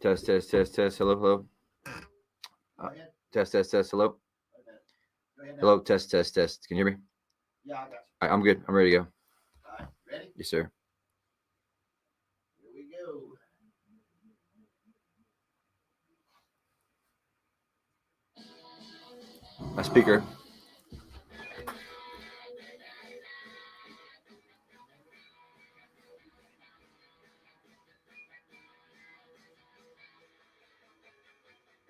Test, test, test, test. Hello, hello. Test, test, test. Hello. Hello, test, test, test. Can you hear me? Yeah, I got you. All right, I'm good. I'm ready to go. All right, ready? Yes, sir. Here we go. My speaker.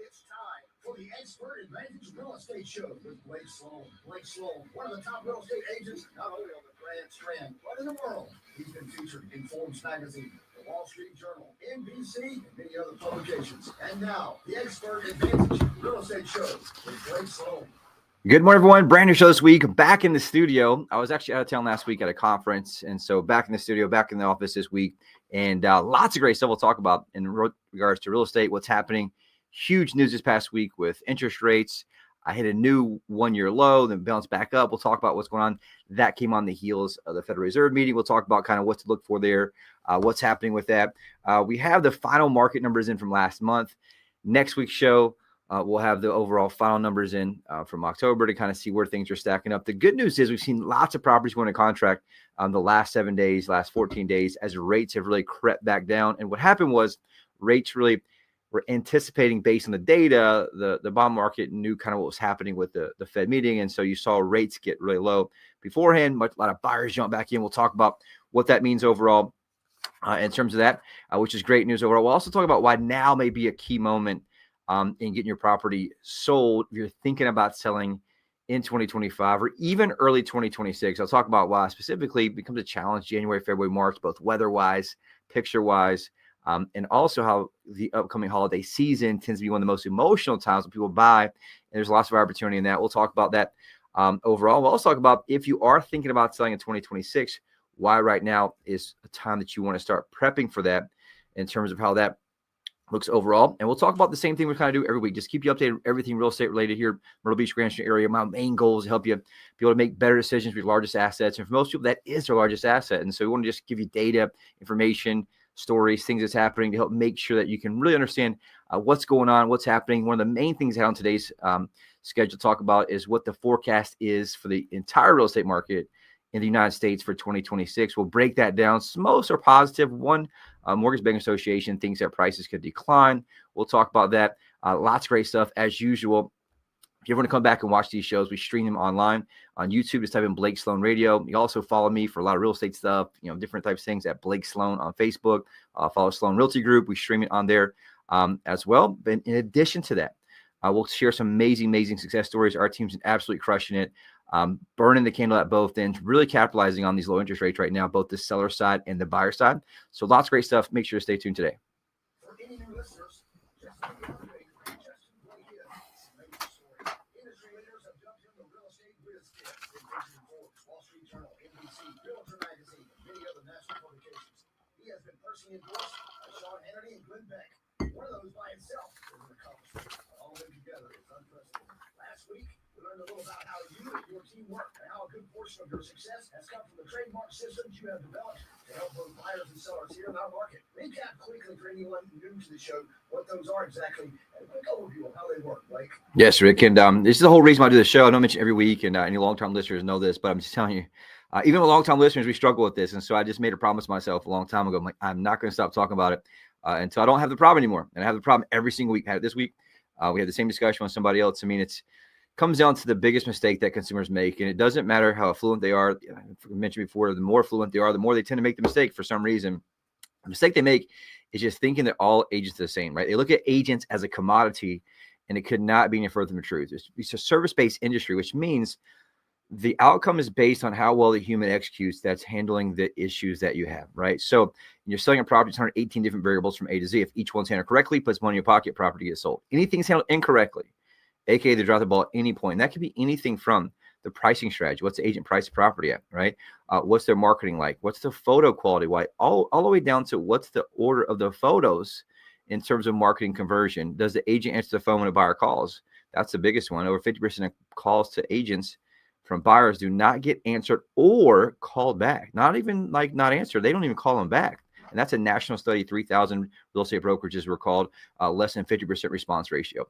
It's time for the Expert Advantage Real Estate Show with Blake Sloan. Blake Sloan, one of the top real estate agents, not only on the Grand Strand, but in the world. He's been featured in Forbes magazine, the Wall Street Journal, NBC, and many other publications. And now, the Expert Advantage Real Estate Show with Blake Sloan. Good morning, everyone. Brand new show this week. Back in the studio. I was actually out of town last week at a conference, and so back in the studio, back in the office this week, and lots of great stuff we'll talk about in regards to real estate, what's happening. Huge news this past week with interest rates. I hit a new one-year low, then bounced back up. We'll talk about what's going on. That came on the heels of the Federal Reserve meeting. We'll talk about kind of what to look for there, what's happening with that. We have the final market numbers in from last month. Next week's show, we'll have the overall final numbers in from October to kind of see where things are stacking up. The good news is we've seen lots of properties go into contract the last 7 days, last 14 days, as rates have really crept back down. And what happened was rates really were anticipating, based on the data, the bond market knew kind of what was happening with the Fed meeting. And so you saw rates get really low beforehand. A lot of buyers jump back in. We'll talk about what that means overall in terms of that, which is great news overall. We'll also talk about why now may be a key moment in getting your property sold if you're thinking about selling in 2025 or even early 2026. I'll talk about why specifically it becomes a challenge January, February, March, both weather-wise, picture-wise, and also how the upcoming holiday season tends to be one of the most emotional times when people buy, and there's lots of opportunity in that. We'll talk about that overall. We'll also talk about if you are thinking about selling in 2026, why right now is a time that you want to start prepping for that in terms of how that looks overall. And we'll talk about the same thing we kind of do every week. Just keep you updated on everything real estate related here, Myrtle Beach, Grand Street area. My main goal is to help you be able to make better decisions with your largest assets. And for most people, that is their largest asset. And so we want to just give you data, information, stories, things that's happening to help make sure that you can really understand what's going on, what's happening. One of the main things on today's schedule to talk about is what the forecast is for the entire real estate market in the United States for 2026. We'll break that down. Most are positive. One, Mortgage Banking Association thinks that prices could decline. We'll talk about that. Lots of great stuff as usual. If you ever want to come back and watch these shows, we stream them online on YouTube. Just type in Blake Sloan Radio. You also follow me for a lot of real estate stuff, different types of things at Blake Sloan on Facebook. Follow Sloan Realty Group. We stream it on there as well. But in addition to that, we'll share some amazing success stories. Our team's absolutely crushing it. Burning the candle at both ends, really capitalizing on these low interest rates right now, both the seller side and the buyer side. So lots of great stuff. Make sure to stay tuned today. For any new listeners, just like the other day, Justin Blake here. Amazing story. Industry leaders have jumped into real estate with kids. They've featured in Forbes, Wall Street Journal, NBC, Realtor magazine, and many other national publications. He has been personally endorsed by Sean Hannity and Glenn Beck. One of those by itself is an accomplishment. All of them together is unprecedented. Last week, we learned a little about how you and your team work and how a good portion of your success has come from the trademark systems you have developed to help both buyers and sellers here in our market. Recap quickly for anyone new to the show what those are exactly and a quick overview of how they work, Blake. Yes, Rick. And this is the whole reason why I do the show. I don't mention every week, and any long-term listeners know this, but I'm just telling you, even with long-term listeners, we struggle with this. And so I just made a promise to myself a long time ago. I'm not going to stop talking about it until I don't have the problem anymore. And I have the problem every single week. I had it this week. We had the same discussion with somebody else. I mean, it comes down to the biggest mistake that consumers make. And it doesn't matter how affluent they are. I mentioned before, the more affluent they are, the more they tend to make the mistake for some reason. The mistake they make is just thinking that all agents are the same, right? They look at agents as a commodity, and it could not be any further from the truth. It's a service-based industry, which means the outcome is based on how well the human executes that's handling the issues that you have, right? So you're selling a property, it's 118 different variables from A to Z. If each one's handled correctly, puts money in your pocket, property gets sold. Anything's handled incorrectly, aka they drop the ball at any point. And that could be anything from the pricing strategy. What's the agent price the property at, right? What's their marketing like? What's the photo quality like? All the way down to what's the order of the photos in terms of marketing conversion. Does the agent answer the phone when a buyer calls? That's the biggest one. Over 50% of calls to agents from buyers do not get answered or called back. Not even like not answered. They don't even call them back. And that's a national study. 3,000 real estate brokerages were called, less than 50% response ratio.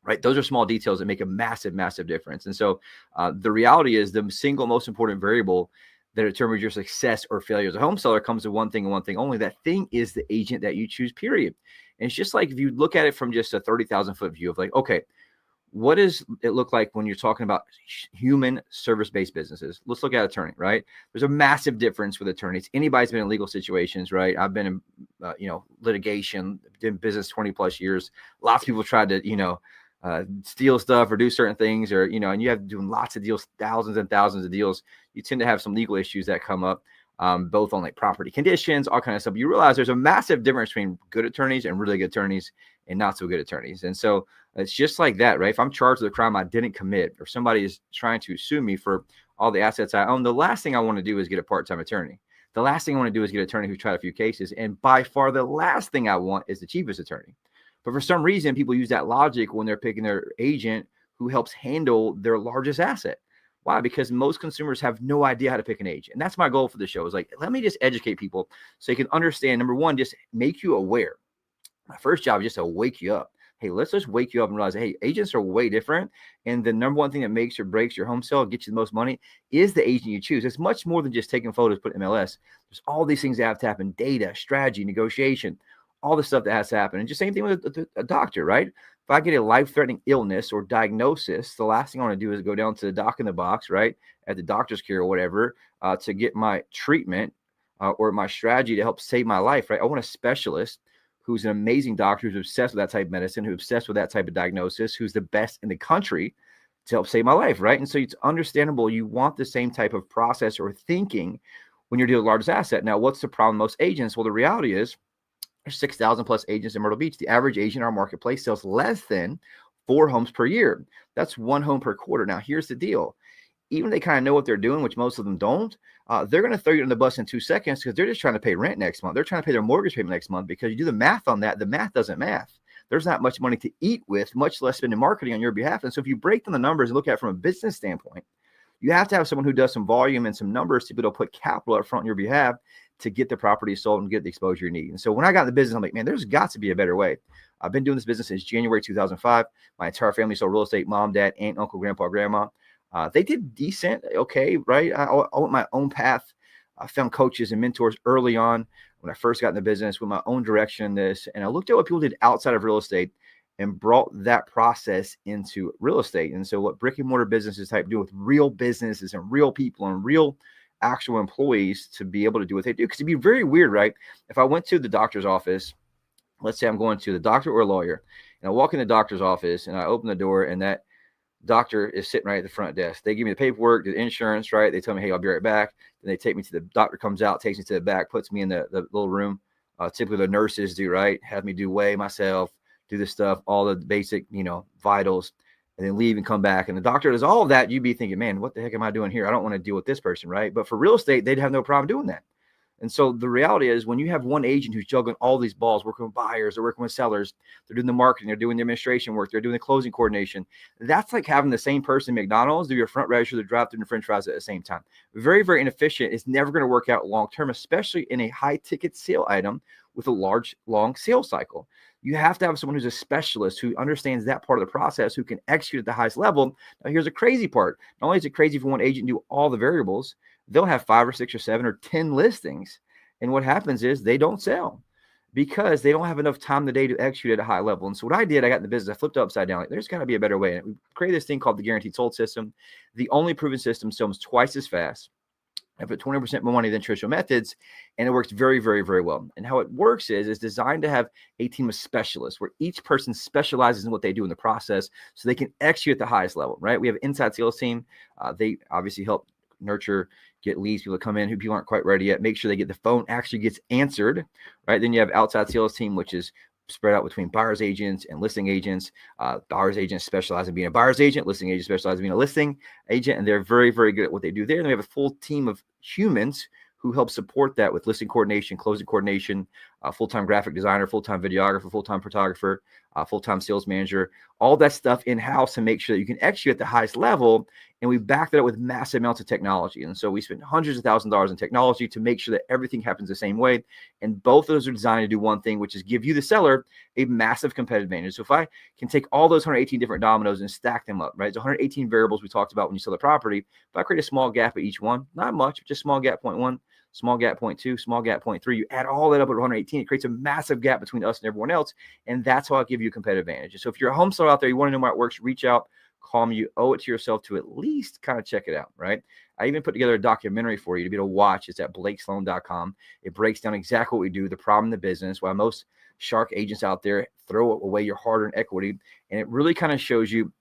Right. Those are small details that make a massive, massive difference. And so the reality is the single most important variable that determines your success or failure as a home seller comes to one thing and one thing only. That thing is the agent that you choose, period. And it's just like if you look at it from just a 30,000 foot view of like, okay, what does it look like when you're talking about human service-based businesses? Let's look at attorney, right? There's a massive difference with attorneys. Anybody's been in legal situations, right? I've been in, litigation, in business 20 plus years. Lots of people tried to, steal stuff or do certain things, or, and you have doing lots of deals, thousands and thousands of deals. You tend to have some legal issues that come up, both on like property conditions, all kind of stuff. You realize there's a massive difference between good attorneys and really good attorneys and not so good attorneys. And so it's just like that, right? If I'm charged with a crime I didn't commit, or somebody is trying to sue me for all the assets I own, the last thing I want to do is get a part-time attorney. The last thing I want to do is get an attorney who tried a few cases. And by far the last thing I want is the cheapest attorney. But for some reason, people use that logic when they're picking their agent who helps handle their largest asset. Why? Because most consumers have no idea how to pick an agent. And that's my goal for the show, is like, let me just educate people so you can understand. Number one, just make you aware. My first job is just to wake you up. Hey, let's just wake you up and realize, hey, agents are way different. And the number one thing that makes or breaks your home sale, gets you the most money, is the agent you choose. It's much more than just taking photos, put MLS. There's all these things that have to happen: data, strategy, negotiation, all the stuff that has to happen. And just same thing with a doctor, right? If I get a life-threatening illness or diagnosis, the last thing I want to do is go down to the doc in the box, right, at the doctor's care or whatever, to get my treatment or my strategy to help save my life, right? I want a specialist who's an amazing doctor, who's obsessed with that type of medicine, who's obsessed with that type of diagnosis, who's the best in the country to help save my life, right? And so it's understandable you want the same type of process or thinking when you're dealing with largest asset. Now, what's the problem with most agents? Well, the reality is there's 6,000 plus agents in Myrtle Beach. The average agent in our marketplace sells less than 4 homes per year. That's 1 home per quarter. Now, here's the deal. Even if they kind of know what they're doing, which most of them don't, they're going to throw you on the bus in 2 seconds because they're just trying to pay rent next month. They're trying to pay their mortgage payment next month, because you do the math on that. The math doesn't math. There's not much money to eat with, much less spend in marketing on your behalf. And so if you break down the numbers and look at it from a business standpoint, you have to have someone who does some volume and some numbers to be able to put capital up front on your behalf to get the property sold and get the exposure you need. And so when I got in the business, I'm like, man, there's got to be a better way. I've been doing this business since January 2005. My entire family sold real estate: mom, dad, aunt, uncle, grandpa, grandma. They did decent, okay, right? I went my own path. I found coaches and mentors early on when I first got in the business, with my own direction in this. And I looked at what people did outside of real estate and brought that process into real estate. And so what brick and mortar businesses type do with real businesses and real people and real actual employees to be able to do what they do. Because it'd be very weird, right? If I went to the doctor's office, let's say I'm going to the doctor or a lawyer, and I walk in the doctor's office and I open the door, and that doctor is sitting right at the front desk. They give me the paperwork, the insurance, right? They tell me, hey, I'll be right back. Then they take me to the doctor, comes out, takes me to the back, puts me in the little room. Typically the nurses do, right? Have me do weigh myself, do this stuff, all the basic, vitals, and then leave and come back. And the doctor does all of that. You'd be thinking, man, what the heck am I doing here? I don't want to deal with this person, right? But for real estate, they'd have no problem doing that. And so the reality is, when you have one agent who's juggling all these balls, working with buyers, they're working with sellers, they're doing the marketing, they're doing the administration work, they're doing the closing coordination. That's like having the same person at McDonald's do your front register, the drive-through, and the french fries at the same time. Very, very inefficient. It's never going to work out long-term, especially in a high-ticket sale item with a large, long sales cycle. You have to have someone who's a specialist, who understands that part of the process, who can execute at the highest level. Now, here's the crazy part. Not only is it crazy for one agent to do all the variables, they'll have 5 or 6 or 7 or 10 listings. And what happens is they don't sell because they don't have enough time in the day to execute at a high level. And so what I did, I got in the business, I flipped it upside down. Like, there's got to be a better way. And we created this thing called the Guaranteed Sold System. The only proven system sells twice as fast. I put 20% more money than traditional methods, and it works very, very, very well. And how it works is it's designed to have a team of specialists where each person specializes in what they do in the process so they can execute at the highest level, right? We have an inside sales team. They obviously help nurture, get leads, people that come in who people aren't quite ready yet, make sure they get the phone actually gets answered, right? Then you have outside sales team, which is spread out between buyer's agents and listing agents. Buyer's agents specialize in being a buyer's agent, listing agents specialize in being a listing agent, and they're very, very good at what they do there. And we have a full team of humans who help support that with listing coordination, closing coordination, full-time graphic designer, full-time videographer, full-time photographer, full-time sales manager, all that stuff in-house to make sure that you can execute at the highest level. And we back that up with massive amounts of technology. And so we spend hundreds of thousands of dollars in technology to make sure that everything happens the same way. And both of those are designed to do one thing, which is give you, the seller, a massive competitive advantage. So if I can take all those 118 different dominoes and stack them up, right? It's 118 variables we talked about when you sell the property. If I create a small gap at each one, not much, just small gap 0.1, small gap 0.2, small gap 0.3, you add all that up at 118, it creates a massive gap between us and everyone else. And that's how I give you a competitive advantage. So if you're a home seller out there, you want to know how it works, reach out, call me. You owe it to yourself to at least kind of check it out, right? I even put together a documentary for you to be able to watch. It's at blakesloan.com. It breaks down exactly what we do, the problem in the business, why most shark agents out there throw away your hard-earned equity. And it really kind of shows you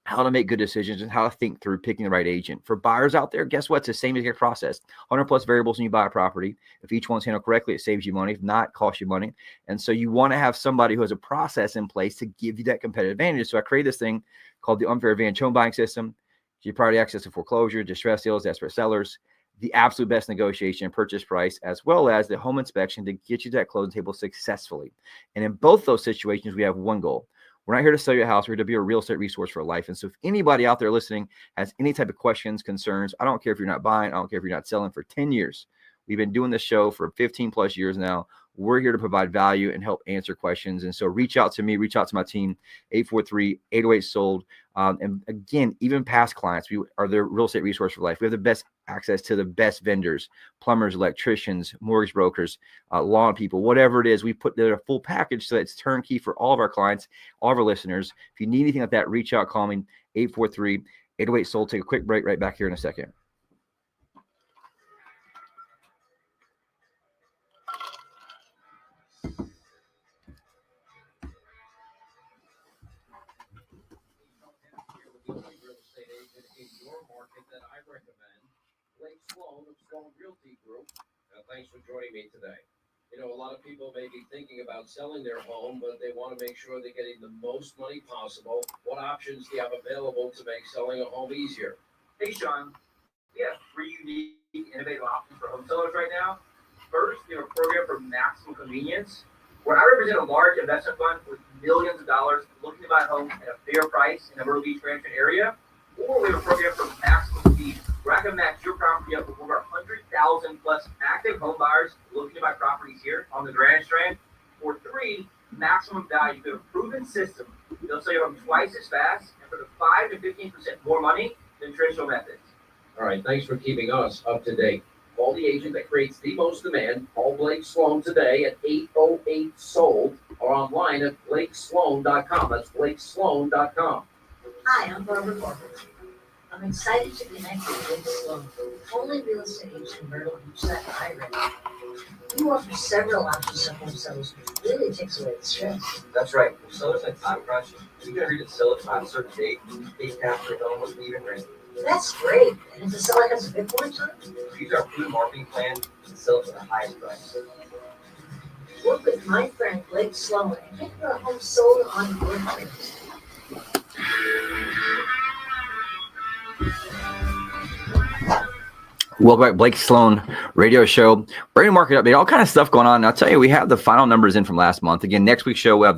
how to make good decisions and how to think through picking the right agent. For buyers out there, guess what? It's the same exact process. 100 plus variables when you buy a property. If each one's handled correctly, it saves you money. If not, it costs you money. And so you want to have somebody who has a process in place to give you that competitive advantage. So I created this thing called the Unfair Advantage Home Buying System. Your priority access to foreclosure, distress sales, desperate sellers, the absolute best negotiation, purchase price, as well as the home inspection to get you to that closing table successfully. And in both those situations, we have one goal. We're not here to sell you a house. We're here to be a real estate resource for life. And so if anybody out there listening has any type of questions, concerns, I don't care if you're not buying, I don't care if you're not selling, for 10 years. We've been doing this show for 15 plus years now. We're here to provide value and help answer questions. And so reach out to me, reach out to my team, 843-808-SOLD. And again, even past clients, we are the real estate resource for life. We have the best access to the best vendors, plumbers, electricians, mortgage brokers, lawn people, whatever it is. We put together a full package so that it's turnkey for all of our clients, all of our listeners. If you need anything like that, reach out, call me, 843-808-SOLD. Take a quick break right back here in a second. Sloan of Sloan Realty Group. Thanks for joining me today. You know, a lot of people may be thinking about selling their home, but they want to make sure they're getting the most money possible. What options do you have available to make selling a home easier? Hey, Sean. We have 3 unique, innovative options for home sellers right now. First, we have a program for maximum convenience, where I represent a large investment fund with millions of dollars looking to buy homes at a fair price in the Myrtle Beach, Rancho area. Or we have a program for maximum speed, where I can match your property up with over 100,000 plus active home buyers looking to buy properties here on the Grand Strand. Or 3, maximum value. We have a proven system. They'll sell your home twice as fast and for the 5 to 15% more money than traditional methods. All right, thanks for keeping us up to date. Call the agent that creates the most demand. Call Blake Sloan today at 808-SOLD or online at blakesloan.com. That's blakesloan.com. Hi, I'm Barbara Corbett. I'm excited to connect with Blake Sloan, the only real estate agent in Myrtle Beach that I recommend. You offer several options to home sellers, which really takes away the stress. That's right. If sellers like time crunch, you can agree to sell it by a certain date. They capture it almost even rate. That's great. And if the seller has a bit more time, Use our proven marketing plan to sell it for the highest price. work with my friend Blake Sloan and get your home sold on your terms. Welcome back, Blake Sloan radio show. Brand new market update, all kind of stuff going on. And I'll tell you, we have the final numbers in from last month. Again, next week's show, we'll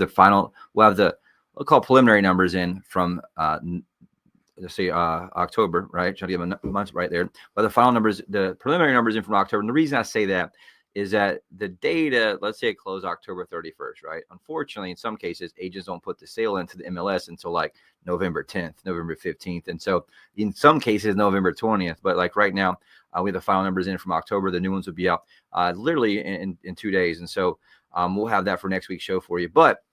call preliminary numbers in from, let's say October, right? Trying to get my months right there. But the final numbers, the preliminary numbers in from October. And the reason I say that is that the data, let's say it closed October 31st, right? Unfortunately, in some cases, agents don't put the sale into the MLS until like November 10th, November 15th. And so in some cases, November 20th. But like right now, we have the final numbers in from October. The new ones will be out literally in 2 days. And so we'll have that for next week's show for you. But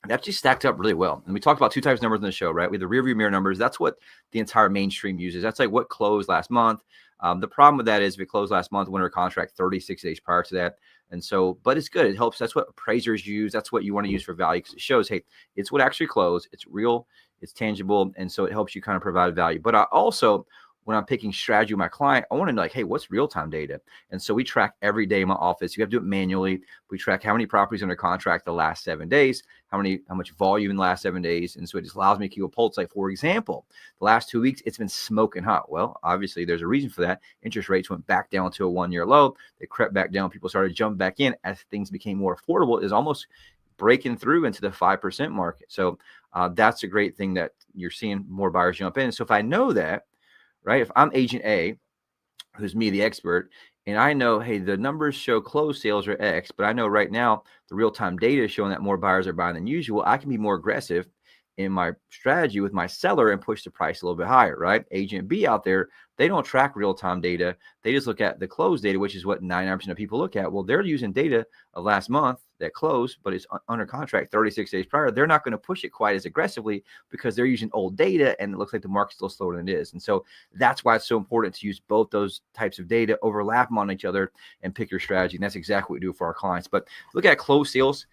that just stacked up really well. And we talked about 2 types of numbers in the show, right? We have the rear view mirror numbers. That's what the entire mainstream uses. That's like what closed last month. The problem with that is if it closed last month, winter contract 36 days prior to that. And so, but it's good. It helps. That's what appraisers use. That's what you want to use for value because it shows, hey, it's what actually closed. It's real. It's tangible. And so it helps you kind of provide value. But I also when I'm picking strategy with my client, I want to know, like, hey, what's real-time data? And so we track every day in my office. You have to do it manually. We track how many properties under contract the last 7 days, how much volume in the last 7 days. And so it just allows me to keep a pulse. Like, for example, the last 2 weeks, it's been smoking hot. Well, obviously there's a reason for that. Interest rates went back down to a 1-year low. They crept back down. People started jumping back in as things became more affordable. Is almost breaking through into the 5% market. So that's a great thing that you're seeing more buyers jump in. So if I know that, right, if I'm agent A, who's me, the expert, and I know, hey, the numbers show closed sales are X, but I know right now the real-time data is showing that more buyers are buying than usual, I can be more aggressive in my strategy with my seller and push the price a little bit higher, right? Agent B out there, they don't track real-time data. They just look at the closed data, which is what 99% of people look at. Well, they're using data of last month that closed, but it's under contract 36 days prior. They're not going to push it quite as aggressively because they're using old data and it looks like the market's still slower than it is. And so that's why it's so important to use both those types of data, overlap them on each other, and pick your strategy. And that's exactly what we do for our clients. But look at closed sales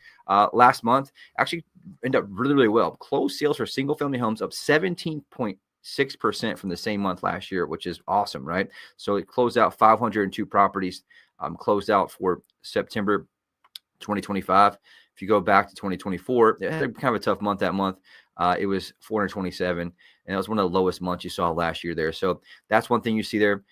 last month, actually ended up really, really well. Closed sales for single family homes up 17.6% from the same month last year, which is awesome, right? So it closed out 502 properties, closed out for September 2025. If you go back to 2024, it had kind of a tough month that month. It was 427, and it was one of the lowest months you saw last year there. So that's one thing you see there.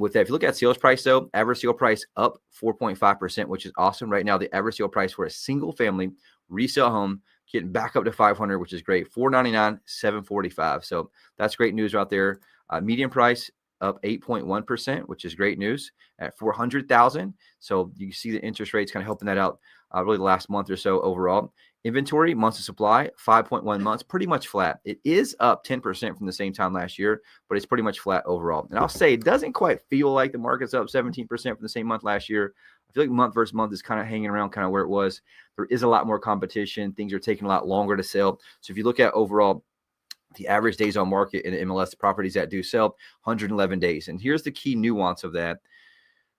With that, if you look at sales price, though, average sale price up 4.5%, which is awesome. Right now, the average sale price for a single family resale home getting back up to 500, which is great. 499, 745. So that's great news out there. Median price up 8.1%, which is great news at 400,000. So you see the interest rates kind of helping that out really the last month or so overall. Inventory, months of supply, 5.1 months, pretty much flat. It is up 10% from the same time last year, but it's pretty much flat overall. And I'll say it doesn't quite feel like the market's up 17% from the same month last year. I feel like month versus month is kind of hanging around kind of where it was. There is a lot more competition. Things are taking a lot longer to sell. So if you look at overall, the average days on market in MLS, the properties that do sell, 111 days. And here's the key nuance of that.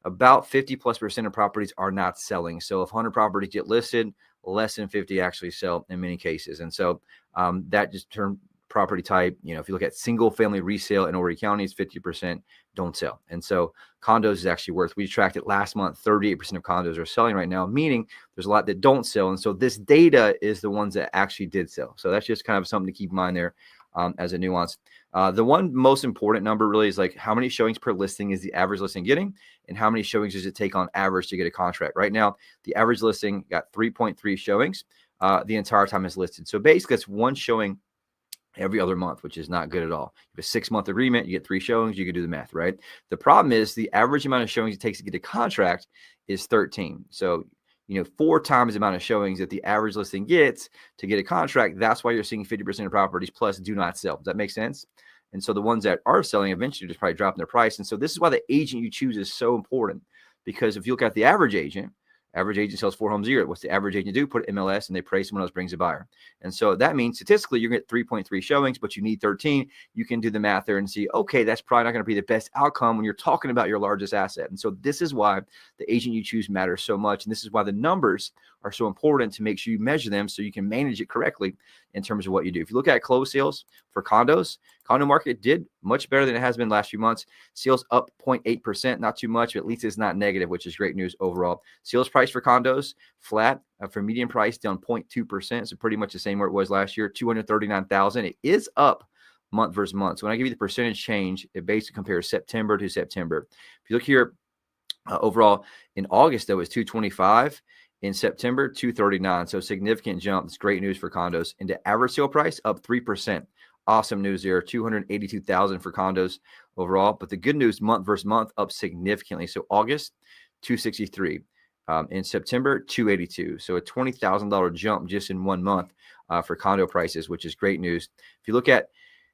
About 50+% of properties are not selling. So if 100 properties get listed, less than 50 actually sell in many cases. And so that just turned property type, if you look at single family resale in Horry County, it's 50% don't sell. And so condos is actually worth, we tracked it last month, 38% of condos are selling right now, meaning there's a lot that don't sell. And so this data is the ones that actually did sell. So that's just kind of something to keep in mind there. As a nuance. The one most important number really is like how many showings per listing is the average listing getting, and how many showings does it take on average to get a contract. Right now, the average listing got 3.3 showings the entire time it's listed. So basically, it's one showing every other month, which is not good at all. You have a 6-month agreement, you get 3 showings, you can do the math, right? The problem is the average amount of showings it takes to get a contract is 13. So 4 times the amount of showings that the average listing gets to get a contract. That's why you're seeing 50% of properties plus do not sell. Does that make sense? And so the ones that are selling eventually just probably dropping their price. And so this is why the agent you choose is so important, because if you look at the average agent sells 4 homes a year. What's the average agent do? Put MLS and they pray someone else brings a buyer. And so that means statistically you're going to get 3.3 showings, but you need 13. You can do the math there and see, okay, that's probably not going to be the best outcome when you're talking about your largest asset. And so this is why the agent you choose matters so much. And this is why the numbers are so important to make sure you measure them so you can manage it correctly in terms of what you do. If you look at closed sales for condos, condo market did much better than it has been last few months. Sales up 0.8%, not too much, but at least it's not negative, which is great news overall. Sales price for condos, flat. For median price, down 0.2%, so pretty much the same where it was last year, 239,000. It is up month versus month. So when I give you the percentage change, it basically compares September to September. If you look here, overall, in August, that was 225. In September, 239. So significant jump. It's great news for condos. And the average sale price up 3%. Awesome news there. 282,000 for condos overall. But the good news, month versus month, up significantly. So August, 263. In September, 282. So a $20,000 jump just in 1 month for condo prices, which is great news. If you look at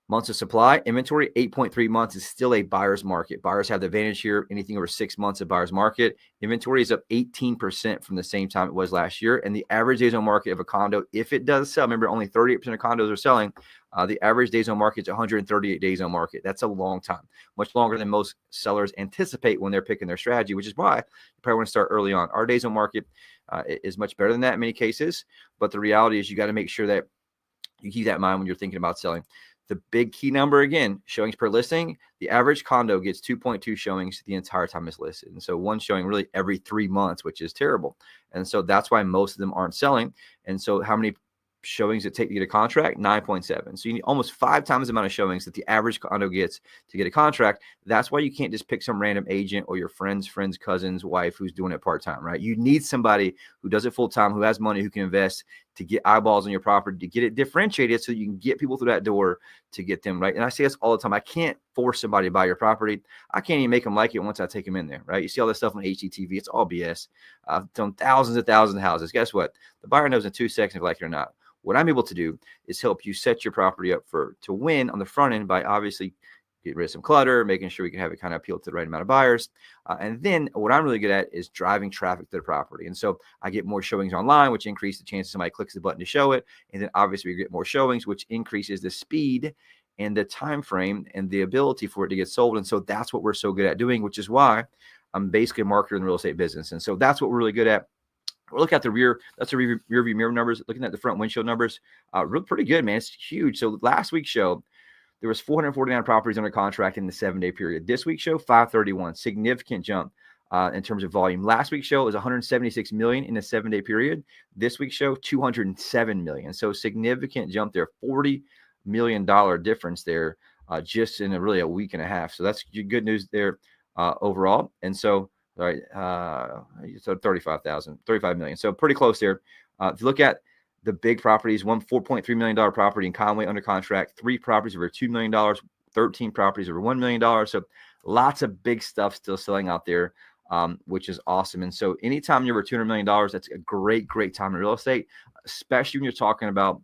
months of supply, inventory, 8.3 months is still a buyer's market. Buyers have the advantage here. Anything over 6 months of buyer's market. Inventory is up 18% from the same time it was last year. And the average days on market of a condo, if it does sell, remember only 38% of condos are selling. The average days on market is 138 days on market. That's a long time, much longer than most sellers anticipate when they're picking their strategy, which is why you probably want to start early on. Our days on market is much better than that in many cases. But the reality is you got to make sure that you keep that in mind when you're thinking about selling. The big key number, again, showings per listing, the average condo gets 2.2 showings the entire time it's listed. And so one showing really every 3 months, which is terrible. And so that's why most of them aren't selling. And so how many showings it take to get a contract? 9.7. So you need almost 5 times the amount of showings that the average condo gets to get a contract. That's why you can't just pick some random agent or your friend's cousin's wife who's doing it part-time, right? You need somebody who does it full-time, who has money, who can invest to get eyeballs on your property, to get it differentiated so you can get people through that door to get them right. And I say this all the time. I can't force somebody to buy your property. I can't even make them like it once I take them in there, right? You see all this stuff on HGTV. It's all BS. I've done thousands and thousands of houses. Guess what? The buyer knows in 2 seconds if you like it or not. What I'm able to do is help you set your property up to win on the front end by obviously getting rid of some clutter, making sure we can have it kind of appeal to the right amount of buyers. And then what I'm really good at is driving traffic to the property. And so I get more showings online, which increases the chance somebody clicks the button to show it. And then obviously we get more showings, which increases the speed and the time frame and the ability for it to get sold. And so that's what we're so good at doing, which is why I'm basically a marketer in the real estate business. And so that's what we're really good at. We'll look at the rear. That's the rear view mirror numbers. Looking at the front windshield numbers, real pretty good, man. It's huge. So last week's show, there was 449 properties under contract in the 7-day period. This week's show, 531. Significant jump in terms of volume. Last week's show was 176 million in the 7-day period. This week's show, 207 million. So significant jump there. $40 million difference there just in a week and a half. So that's good news there overall. And so, all right, so 35 million. So pretty close there. If you look at the big properties, one $4.3 million property in Conway under contract, 3 properties over $2 million, 13 properties over $1 million. So lots of big stuff still selling out there, which is awesome. And so anytime you're over $200 million, that's a great time in real estate, especially when you're talking about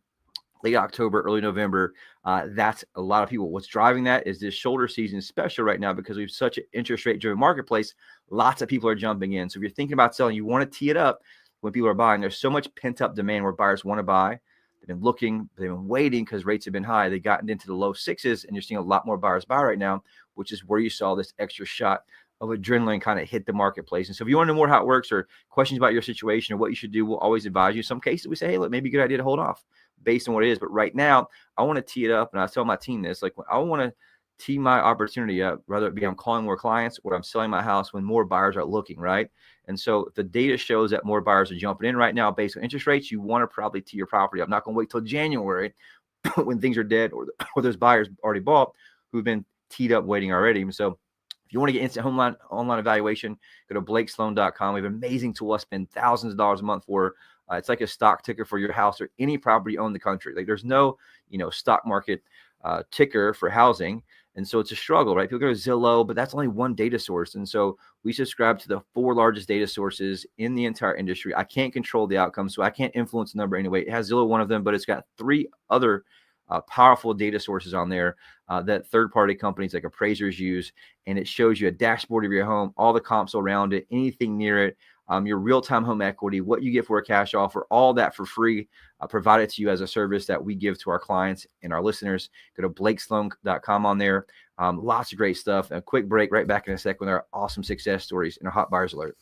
late October, early November. That's a lot of people. What's driving that is this shoulder season special right now because we have such an interest rate driven marketplace. Lots of people are jumping in. So if you're thinking about selling, you want to tee it up when people are buying. There's so much pent up demand where buyers want to buy. They've been looking, they've been waiting because rates have been high. They gotten into the low 6s, and you're seeing a lot more buyers buy right now, which is where you saw this extra shot of adrenaline kind of hit the marketplace. And so if you want to know more how it works or questions about your situation or what you should do, we'll always advise you. In some cases, we say, hey, look, maybe a good idea to hold off based on what it is. But right now, I want to tee it up. And I tell my team this, like, I want to tee my opportunity up, whether it be I'm calling more clients or I'm selling my house when more buyers are looking, right? And so the data shows that more buyers are jumping in right now based on interest rates. You want to probably tee your property up. I'm not going to wait till January when things are dead or there's buyers already bought who've been teed up waiting already. So if you want to get instant online evaluation, go to blakesloan.com. We have an amazing tool I spend thousands of dollars a month for. It's like a stock ticker for your house or any property owned in the country. Like there's no, stock market ticker for housing. And so it's a struggle, right? People go to Zillow, but that's only one data source. And so we subscribe to the 4 largest data sources in the entire industry. I can't control the outcome, so I can't influence the number anyway. It has Zillow, one of them, but it's got 3 other powerful data sources on there that third-party companies like appraisers use. And it shows you a dashboard of your home, all the comps around it, anything near it, your real-time home equity, what you get for a cash offer, all that for free, provided to you as a service that we give to our clients and our listeners. Go to blakesloan.com on there. Lots of great stuff. A quick break, right back in a sec with our awesome success stories and our hot buyers alert.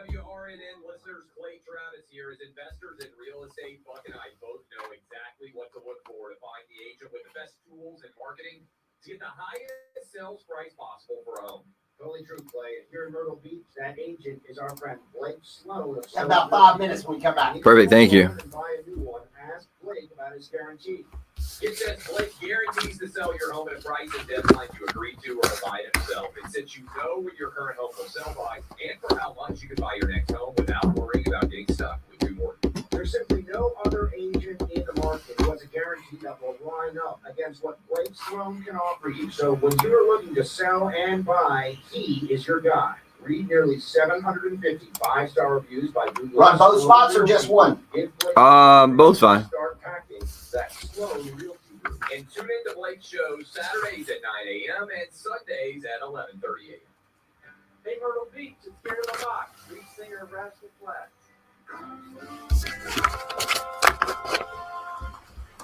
WRNN listeners, Clay Travis here. As investors in real estate, Buck and I both know exactly what to look for to find the agent with the best tools and marketing to get the highest sales price possible for a home. Totally true, Clay. If you're in Myrtle Beach, that agent is our friend Blake Sloan. Have about 5 minutes when we come back. Perfect, thank you. Buy a new one. Ask Blake about his guarantee. It says Blake guarantees to sell your home at a price and deadline you agree to or to buy it himself. And since you know what your current home will sell by and for how much, you can buy your next home without worrying about getting stuck with new mortgage. There's simply no other agent in the market who has a guarantee that will line up against what Blake Sloan can offer you. So when you're looking to sell and buy, he is your guy. Read nearly 750 5-star reviews by Google. Run both spots or just one? Both fine. Start packing that Sloan Realty Group. And tune in to Blake's shows Saturdays at 9 a.m. and Sundays at 11:30 a.m. Hey, Myrtle Beach, it's Gary LaBox, lead singer of Rascal Flatts.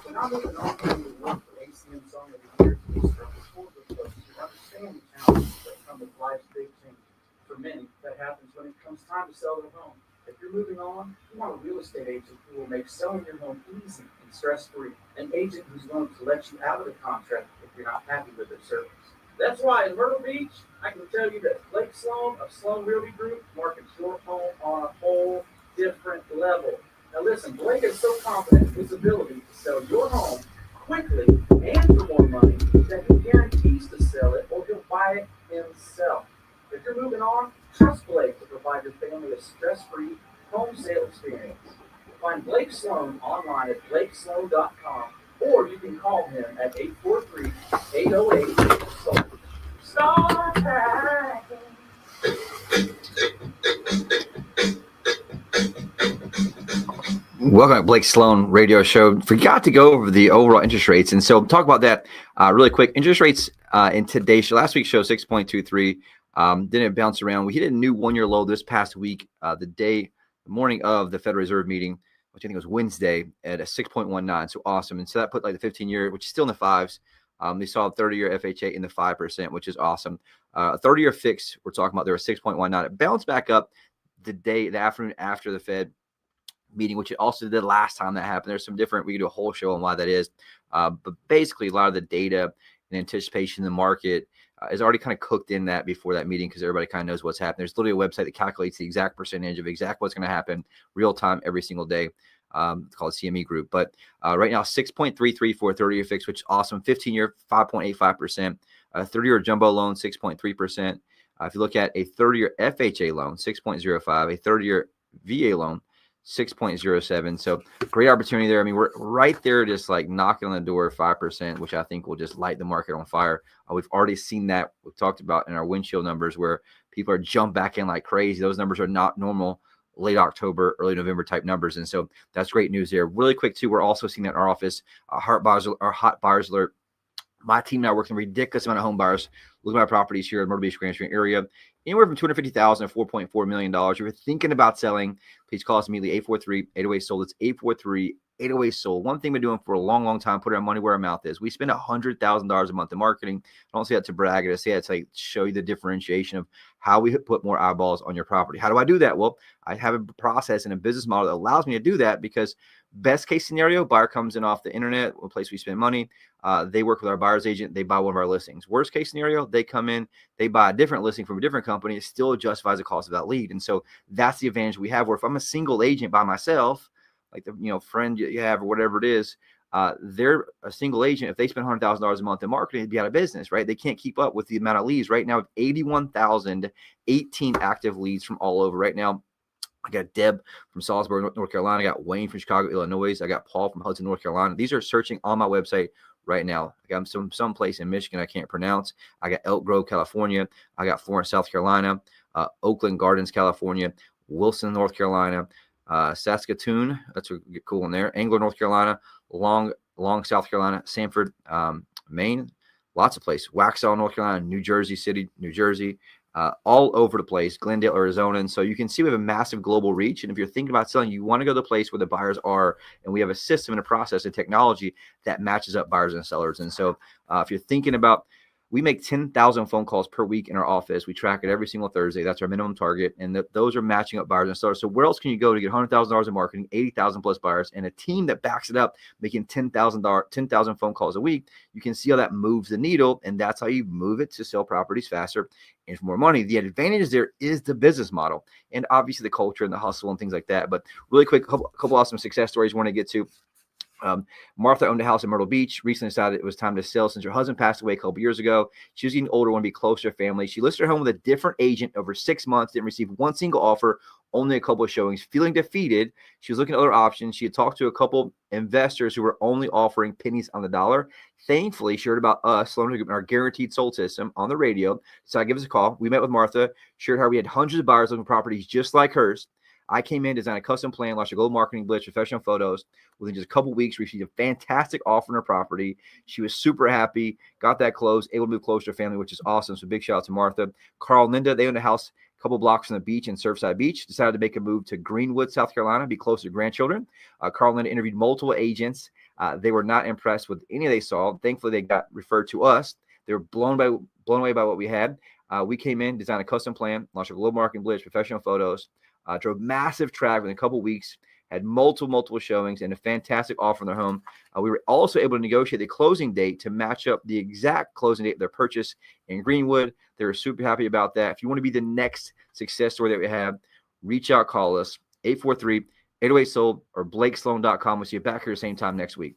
When I look at all the work for ACM Song of the Year, these from the corporate folks who understand the challenges that come time to sell their home. If you're moving on, you want a real estate agent who will make selling your home easy and stress-free. An agent who's willing to let you out of the contract if you're not happy with their service. That's why in Myrtle Beach, I can tell you that Blake Sloan of Sloan Realty Group markets your home on a whole different level. Now listen, Blake is so confident in his ability to sell your home quickly and for more money that he guarantees to sell it or he'll buy it himself. If you're moving on, trust Blake to provide your family a stress-free home sale experience. Find Blake Sloan online at blakesloan.com or you can call him at 843-808-SOLD. Start packing. Welcome to Blake Sloan radio show. Forgot to go over the overall interest rates. And so talk about that really quick. Interest rates in today's show, last week's show, 6.23. Didn't bounce around. We hit a new one-year low this past week, the morning of the Federal Reserve meeting, which I think was Wednesday, at a 6.19. So awesome. And so that put like the 15-year, which is still in the fives. They saw a 30-year FHA in the 5%, which is awesome. A 30-year fix, we're talking about, there was 6.19. It bounced back up the afternoon after the Fed meeting, which it also did last time that happened. There's some different, we could do a whole show on why that is. But basically, a lot of the data and anticipation in the market is already kind of cooked in that before that meeting because everybody kind of knows what's happening. There's literally a website that calculates the exact percentage of exact what's going to happen real time every single day. It's called CME Group. But right now, 6.33 for a 30-year fix, which is awesome. 15-year, 5.85%. 30-year jumbo loan, 6.3%. If you look at a 30-year FHA loan, 6.05. A 30-year VA loan, 6.07. So great opportunity there. I mean, we're right there just like knocking on the door of 5%, which I think will just light the market on fire. We've already seen that. We've talked about in our windshield numbers where people are jump back in like crazy. Those numbers are not normal late October, early November type numbers. And so that's great news there. Really quick too, we're also seeing that in our office, hot buyers alert. My team now working a ridiculous amount of home buyers looking at my properties here in Myrtle Beach, Grand Street area, anywhere from $250,000 to $4.4 million. If you're thinking about selling, please call us immediately, 843-808-SOLD. It's 843-808-SOLD. One thing we've been doing for a long, long time, putting our money where our mouth is. We spend $100,000 a month in marketing. I don't say that to brag. I say that to like show you the differentiation of how we put more eyeballs on your property. How do I do that? Well, I have a process and a business model that allows me to do that because best case scenario, buyer comes in off the internet, a place we spend money. They work with our buyer's agent. They buy one of our listings. Worst case scenario, they come in, they buy a different listing from a different company. It still justifies the cost of that lead. And so that's the advantage we have. Where if I'm a single agent by myself, like the friend you have or whatever it is, they're a single agent. If they spend $100,000 a month in marketing, they'd be out of business, right? They can't keep up with the amount of leads. Right now, 81,018 active leads from all over. Right now, I got Deb from Salisbury, North Carolina. I got Wayne from Chicago, Illinois. I got Paul from Hudson, North Carolina. These are searching on my website right now. I got some place in Michigan I can't pronounce. I got Elk Grove, California. I got Florence, South Carolina. Oakland Gardens, California. Wilson, North Carolina. Saskatoon, that's a cool one there. Angler, North Carolina. Long, South Carolina. Sanford, Maine. Lots of places. Waxhaw, North Carolina. New Jersey City, New Jersey. All over the place, Glendale, Arizona. And so you can see we have a massive global reach. And if you're thinking about selling, you want to go to the place where the buyers are. And we have a system and a process and technology that matches up buyers and sellers. And so if you're thinking about, we make 10,000 phone calls per week in our office. We track it every single Thursday. That's our minimum target. And those are matching up buyers and sellers. So where else can you go to get $100,000 in marketing, 80,000 plus buyers, and a team that backs it up, making 10,000 phone calls a week? You can see how that moves the needle. And that's how you move it to sell properties faster and for more money. The advantage there is the business model and obviously the culture and the hustle and things like that. But really quick, a couple awesome success stories I want to get to. Martha owned a house in Myrtle Beach, recently decided it was time to sell since her husband passed away a couple years ago. She was getting older, wanted to be closer to her family. She listed her home with a different agent over 6 months, didn't receive one single offer, only a couple of showings. Feeling defeated, she was looking at other options. She had talked to a couple investors who were only offering pennies on the dollar. Thankfully, she heard about us, Sloan Group, and our guaranteed sold system on the radio. So I give us a call. We met with Martha, shared how we had hundreds of buyers looking for properties just like hers. I came in, designed a custom plan, launched a global marketing blitz, professional photos. Within just a couple of weeks, received a fantastic offer on her property. She was super happy, got that closed, able to move closer to her family, which is awesome. So big shout out to Martha. Carl and Linda, they owned a house a couple blocks from the beach in Surfside Beach, decided to make a move to Greenwood, South Carolina, be closer to grandchildren. Carl and Linda interviewed multiple agents. They were not impressed with any they saw. Thankfully, they got referred to us. They were blown away by what we had. We came in, designed a custom plan, launched a global marketing blitz, professional photos. drove massive traffic in a couple weeks, had multiple showings, and a fantastic offer on their home. We were also able to negotiate the closing date to match up the exact closing date of their purchase in Greenwood. They were super happy about that. If you want to be the next success story that we have, reach out, call us, 843-808-SOLD or BlakeSloan.com. We'll see you back here same time next week.